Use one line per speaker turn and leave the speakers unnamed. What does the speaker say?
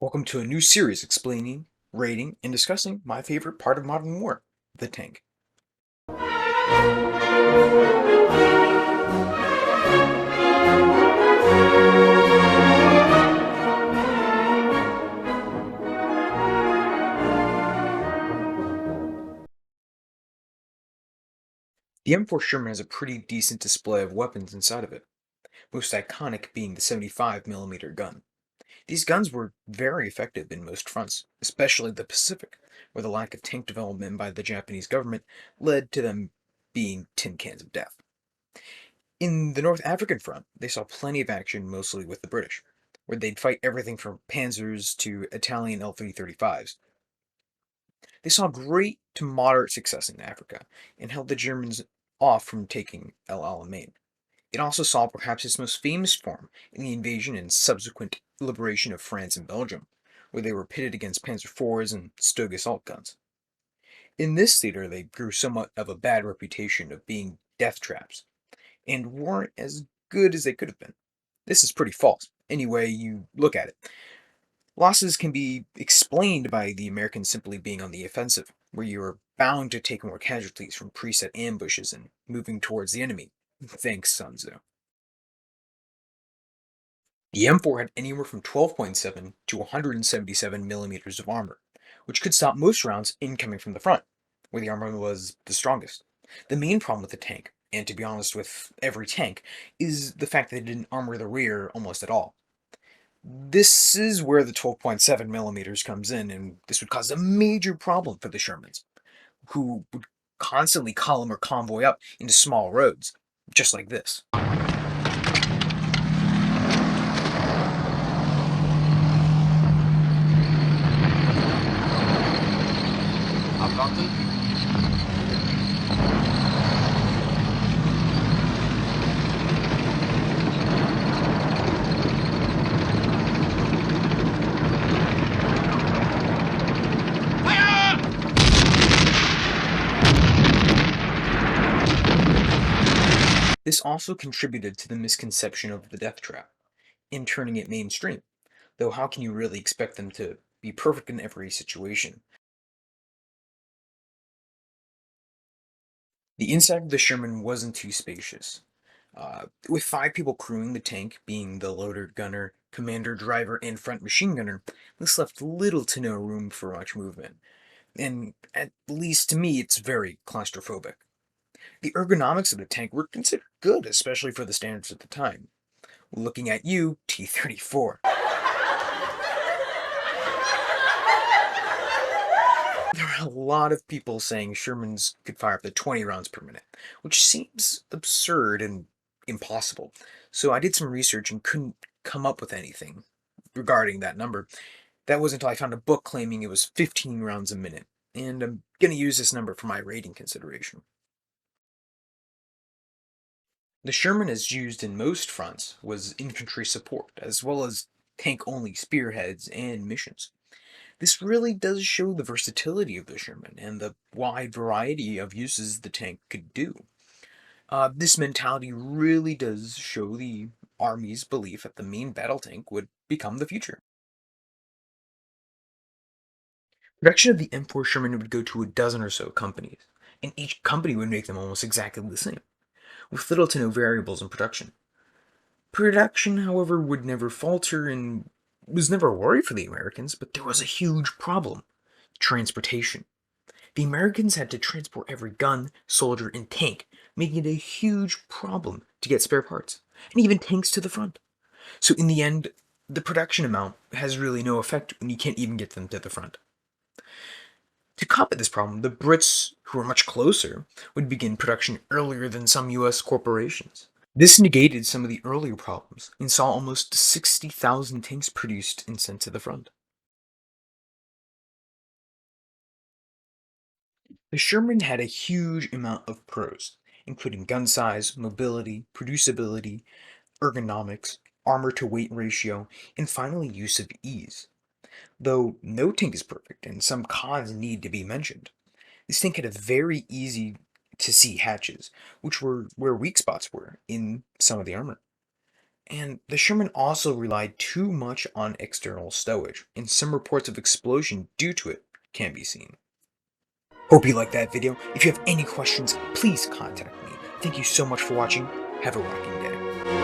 Welcome to a new series explaining, rating, and discussing my favorite part of modern war, the tank. The M4 Sherman has a pretty decent display of weapons inside of it, most iconic being the 75 mm gun. These guns were very effective in most fronts, especially the Pacific, where the lack of tank development by the Japanese government led to them being tin cans of death. In the North African front, they saw plenty of action mostly with the British, where they'd fight everything from panzers to Italian L-335s. They saw great to moderate success in Africa and held the Germans off from taking El Alamein. It also saw perhaps its most famous form in the invasion and subsequent liberation of France and Belgium, where they were pitted against Panzer IVs and Stug assault guns. In this theater, they grew somewhat of a bad reputation of being death traps, and weren't as good as they could have been. This is pretty false, any way you look at it. Losses can be explained by the Americans simply being on the offensive, where you are bound to take more casualties from preset ambushes and moving towards the enemy. Thanks, Sun Tzu. The M4 had anywhere from 12.7 to 177 millimeters of armor, which could stop most rounds incoming from the front, where the armor was the strongest. The main problem with the tank, and to be honest with every tank, is the fact that it didn't armor the rear almost at all. This is where the 12.7 millimeters comes in, and this would cause a major problem for the Shermans, who would constantly column or convoy up into small roads, just like this.
Abwarten.
This also contributed to the misconception of the death trap, in turning it mainstream, though how can you really expect them to be perfect in every situation? The inside of the Sherman wasn't too spacious. With 5 people crewing the tank, being the loader, gunner, commander, driver, and front machine gunner, this left little to no room for much movement. And at least to me, it's very claustrophobic. The ergonomics of the tank were considered good, especially for the standards at the time. Looking at you, T-34. There were a lot of people saying Shermans could fire up to 20 rounds per minute, which seems absurd and impossible. So I did some research and couldn't come up with anything regarding that number. That was until I found a book claiming it was 15 rounds a minute, and I'm going to use this number for my rating consideration. The Sherman, as used in most fronts, was infantry support, as well as tank-only spearheads and missions. This really does show the versatility of the Sherman and the wide variety of uses the tank could do. This mentality really does show the Army's belief that the main battle tank would become the future. Production of the M4 Sherman would go to a dozen or so companies, and each company would make them almost exactly the same, with little to no variables in production. Production, however, would never falter and was never a worry for the Americans, but there was a huge problem: transportation. The Americans had to transport every gun, soldier, and tank, making it a huge problem to get spare parts, and even tanks to the front. So in the end, the production amount has really no effect when you can't even get them to the front. To combat this problem, the Brits, who were much closer, would begin production earlier than some US corporations. This negated some of the earlier problems and saw almost 60,000 tanks produced and sent to the front. The Sherman had a huge amount of pros, including gun size, mobility, producibility, ergonomics, armor to weight ratio, and finally use of ease. Though no tank is perfect, and some cons need to be mentioned. This tank had a very easy to see hatches, which were where weak spots were in some of the armor. And the Sherman also relied too much on external stowage, and some reports of explosion due to it can be seen. Hope you liked that video. If you have any questions, please contact me. Thank you so much for watching. Have a rocking day.